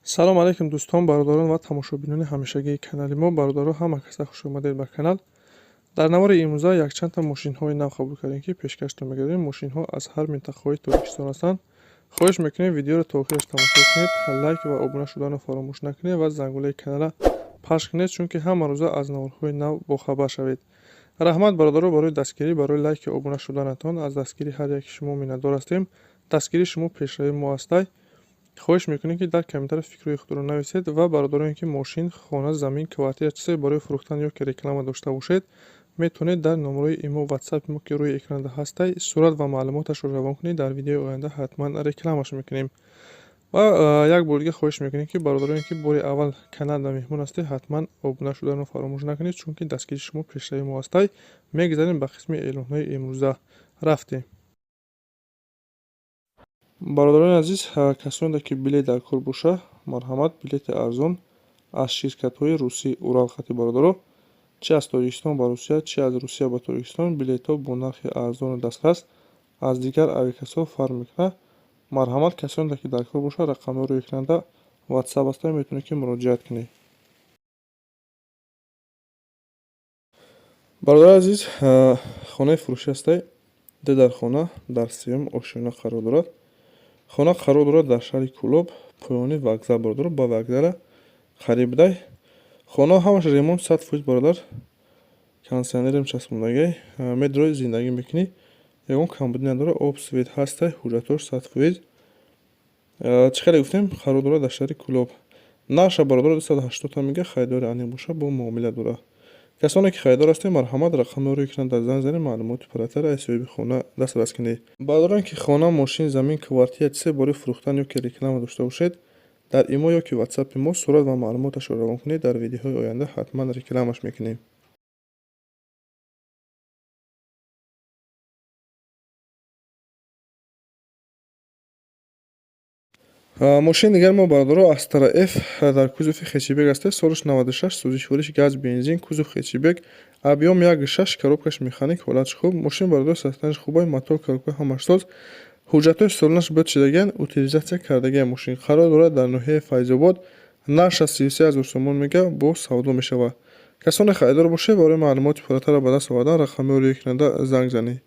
салом алейкум дӯстон, бародарон ва тамошобинони ҳамешагии канали мо. Бародаро ҳама каса хушомадед ба канал. Дар навори имрӯза якчандта мошинҳои нав қабул кардем, ки пешкашда мегардем. Мошинҳо аз ҳар минтақаҳои Тоҷикистон ҳастанд. Хоҳиш мекунем видеоро то охираш тамошо кунед, лайк ва обуна шуданро фаромӯш накунед ва зангулаи канала пахш кунед, чунки ҳама рӯза аз наворҳои нав бохабар шавед. раҳмат бародаро барои дастгирӣ, барои лайки обуна шуданатон. Аз дастгири ҳар яки шумо миннатдор ҳастем. Дастгирии шумо пешравии мо ҳастай. хоҳиш мекунем, ки дар комментари фикрҳои худро нависед ва бародароне ки мошин, хона, замин, квартира чизае барои фурӯхтан ё ки реклама дошта бошед, метавонед дар номерои имо ватсапи мо ки рӯи экранда ҳастай сурат ва маълумоташро равон кунед. Дар видеои оянда ҳатман рекламаш мекунем. ва як бор дига хоҳиш мекунем, ки бародароне ки бори аввал каналда меҳмон ҳастед, ҳатман обуна шуданро фаромӯш накунед, чунки дастгири шумо пешравии мо ҳастай. Мегзарем ба қисми эълонҳои имрӯза. рафтем. бародарони азиз, касоне ки билет дар кор боша, марҳамат, билети арзон аз ширкатҳои русӣ Уралхати бародаро, чи аз Тоҷикистон ба Русия, чи аз Русия ба Тоҷикистон, билетҳо бо нархи арзону дастрас аз дигар авиакасо фарқ мекунад. марҳамат, касоне ки дар кор боша, рақамҳои рӯи экранда ватсап ҳастай, метавонед ки муроҷиат кунед. бародари азиз, хонаи фурӯшӣ ҳастай. Дар хона дар сеюм ошиёна қарор дорад. хона қарор дорад дар шаҳри Кӯлоб, поёни вокзал бародаро, ба вокзала қариб дай. хона ҳамаш ремонт 100% бародар. кондитсионерам часпондагӣ, медрои зиндагӣ мекунӣ. ягон камбудӣ надорад, об свет ҳастай, ҳуҷҷатош 100%. чӣ хеле гуфтем, қарор дорад дар шаҳри Кӯлоб. нарша бародаро 280 мега, харидори аниқ боша бо муомила дорад. касоне ки харидор ҳастед, марҳамат, рақамҳои рӯи экран дар занг занед, маълумоти пурратар аз соҳиби хона дастрас кунед. бародароне ки хона, мошин, замин, квартира чизе барои фурӯхтан ё ки реклама дошта бошед, дар имо ё ки ватсапи мо сурат ва маълумоташро равон кунед. Дар видеоҳои оянда ҳатман рекламаш мекунем. мошини дигари мо бародаро Астра F дар кузови хечибек ҳастед. солиш 96, сӯзишвориш газ, бензин, кузов хечибек, объем 1.6, коробкаш механик, ҳолатш хуб. мошин бародаро состояниш хубай, мотор, коробка ҳамаш соз. ҳуҷҷатои солонаш буд шидаган, утилизатсия кардаган мошин. қарор дорад дар ноҳияи Файзобод. нарша 33 000 сомон мега, бо савдо мешавад. касоне харидор бошед, барои маълумоти пурратарро ба даст овардан рақамҳои рӯи экранда занг занед.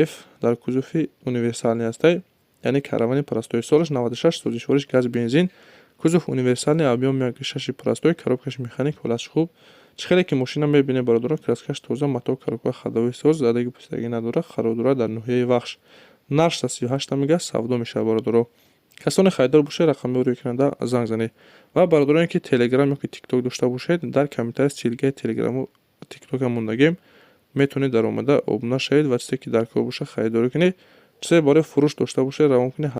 F дар кузови универсални ҳастай, яъне каравани парастои. солиш 96, сӯзишвориш газ, бензин, кузов универсални, объем 1.6 парастой, коробкаш механик, ҳолатш хуб. чӣ хеле ки мошина мебинед бародаро, краскаш тоза, мотор, коробка ходовӣ соз, задагӣ пӯстагӣ надорад. қарор дорад дар ноҳияи Вахш. нарш 38 мега, савдо мешавад бародаро. касоне харидор бошед, рақамҳои рӯи экранда занг занед. ва бародароне ки телеграм ё ки тикток дошта бошед, дар комментари силгаи телеграму тиктокам мондагем, метавонед дар омада обуна шавед ва чизе ки дар кор боша харидорӣ кунед. чизе бораи фурӯш дошта бошед, равон кунед.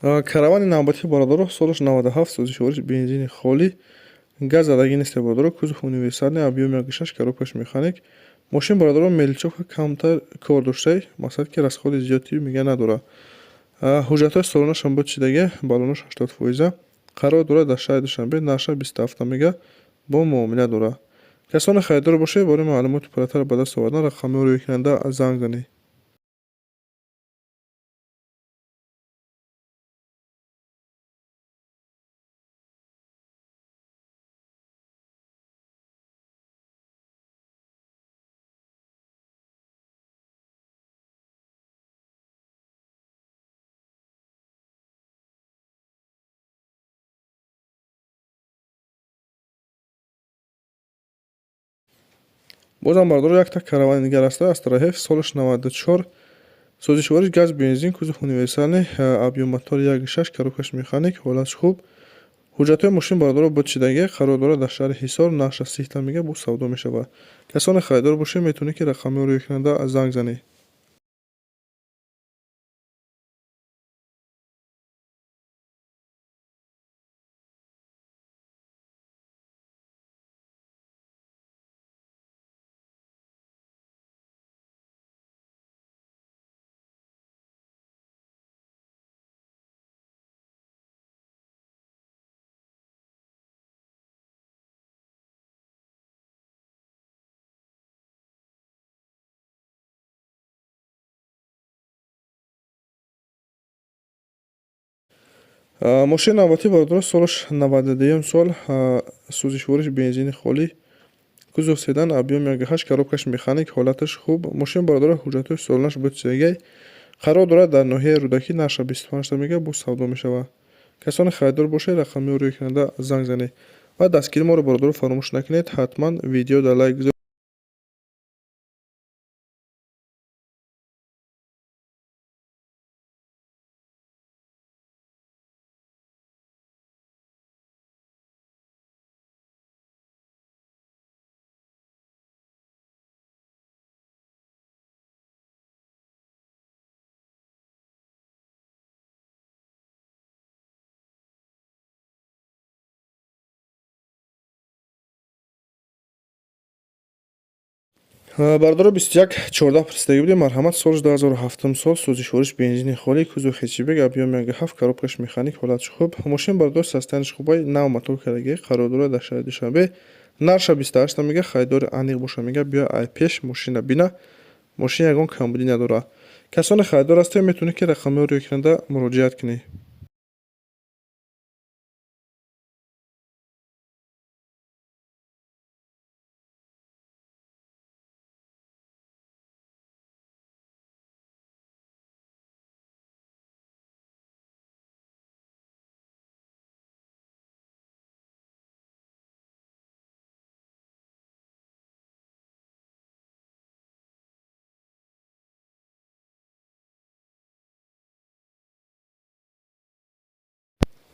каравани навбатӣ бародаро, солиш 97, сӯзишвориш бензини холӣ, газ задагӣ нестед бародаро, кузов универсални, объем 1.6, коробкаш механик. мошин бародаро меличовка камтар кор доштай, мақсад ки расходи зиёдӣ мега надорад. ҳуҷҷатои солонашам буд шидагӣ, баллонош 80%. қарор дорад дар шаҳри Душанбе, нарша 27 мега, бо муомила дорад. касоне харидор бошед, бораи маълумоти пурратар ба даст овардан рақамҳои рӯи экранда занг занед. бозам бародаро якта каравани дигар ҳаста. Астра F, солиш 94, созишвориш газ бензин кузов универсальный объем мотор 1.6 коробкаш механик ҳолатш хуб ҳуҷҷатҳои мошин бародаро буд шидагӣ қарор дорад дар шаҳри ҳисор нақша сихта мега бу савдо мешавад. Касоне харидор бошед метавонед ки рақамҳои рӯйкунанда занг занед. мошини навбатӣ бародаро солаш 92 сол сӯзишвориш бензини холӣ кузов седан объем 1.8 коробкаш механик ҳолаташ хуб мошин бародаро ҳуҷҷатҳои солонаш буд шидагӣ қарор дорад дар ноҳияи рӯдакӣ нақша 25 мега бу савдо мешавад. касоне харидор бошед рақамҳои рӯйкунанда занг занед ва дастгирии моро бародаро фаромӯш накунед. ҳатман видео дар лайк гузоред. бародаро 2114 пристаги будем марҳамат солш 2007 сол сӯзишвориш бензини холӣ кузов хечибек объем 1.7 коробкаш механик ҳолатш хуб мошин бародаро состояниш хубай нав мотор кардаги қарор дорад дар шаҳри душанбе нарша 28 мега харидори аниқ боша мега биё ай пеш мошина бина мошин ягон камбудӣ надорад. касоне харидор ҳастед метавонед ки рақамҳои рӯйкунанда муроҷиат кунед.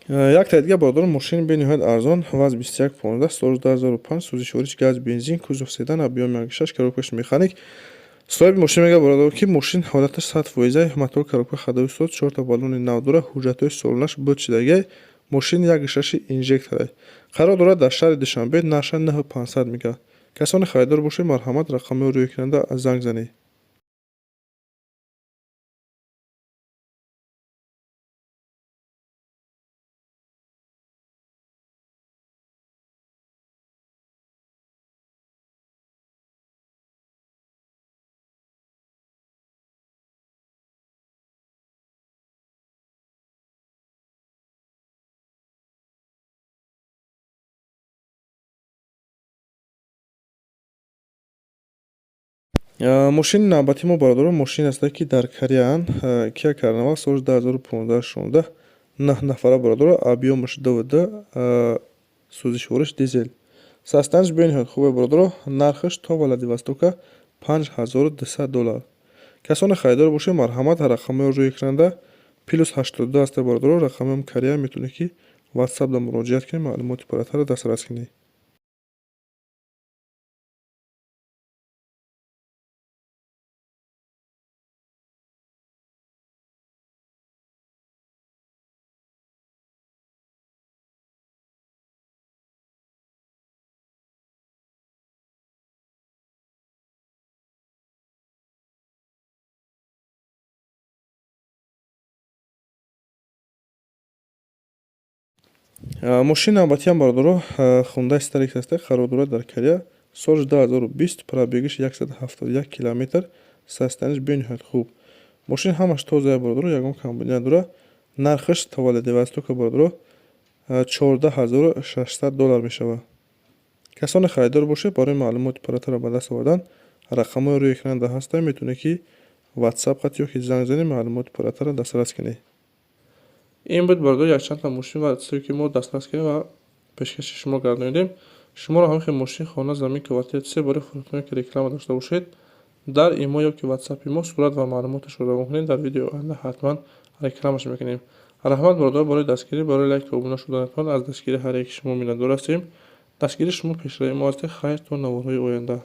як та дигар бародаро мошини бениҳоят арзон ваз 2115 соли 2005 сӯзишвориш газ бензин кузов седан объем 1.6 коробкаш механик соҳиби мошин мега бародаро ки мошин ҳолаташ 100%, мотор коробка ходовӣ сот 4 та баллони нав дора ҳуҷҷатҳои солонаш буд шидагӣ мошин 1.6 инжектора қарор дорад дар шаҳри душанбе наша 9500 мега. касоне харидор бошед марҳамат рақамҳои рӯйкунанда занг занед. мошини навбати мо бародаро мошин ҳастад ки дар кореяан Kia Carnival соли 2015-16 9 нафара бародаро объемаш dvd сӯзишвориш дизел состояниш бениҳоят хубе бародаро нархаш то Владивостока $5200. касоне харидор бошед марҳамат рақамҳои рӯйкунанда +82 ҳаста бародаро рақамҳои корея метавонед ки WhatsApp да муроҷиат кунед маълумоти паратара дастрас кунед. мошини навбатиам бародаро Hyundai Starex ҳаста қарор дорад дар Корея соли 2020 пробегиш 171 километр состояниш бениҳоят хуб мошин ҳамаш тоза бародаро ягон камбудӣ надорад нархаш то Владивостока бародаро $14600 мешавад. касоне харидор бошед барои маълумоти паратара ба даст овардан рақамҳои рӯйкунанда ҳаста метавонед ки WhatsApp хат ё ки занг занед маълумоти паратара дастрас кунед. ин буд бародаро якчандта мошин ва чизое ки мо дастрас кардем ва пешкаши шумо гардонидем. шуморо ҳамихел мошин хона замин квартира чизе барои фурӯхтане ки реклама дошта бошед дар имо ё ки ватсапи мо сурат ва маълумоташро равон кунед. Дар видеои оянда ҳатман рекламаш мекунем. Раҳмат бародаро, барои дастгирӣ, барои лайк ва обуна шуданатон аз дастгирии ҳар яки шумо миннатдор ҳастем. Дастгирии шумо пешрави мо ҳастед. Хайр то наворҳои оянда.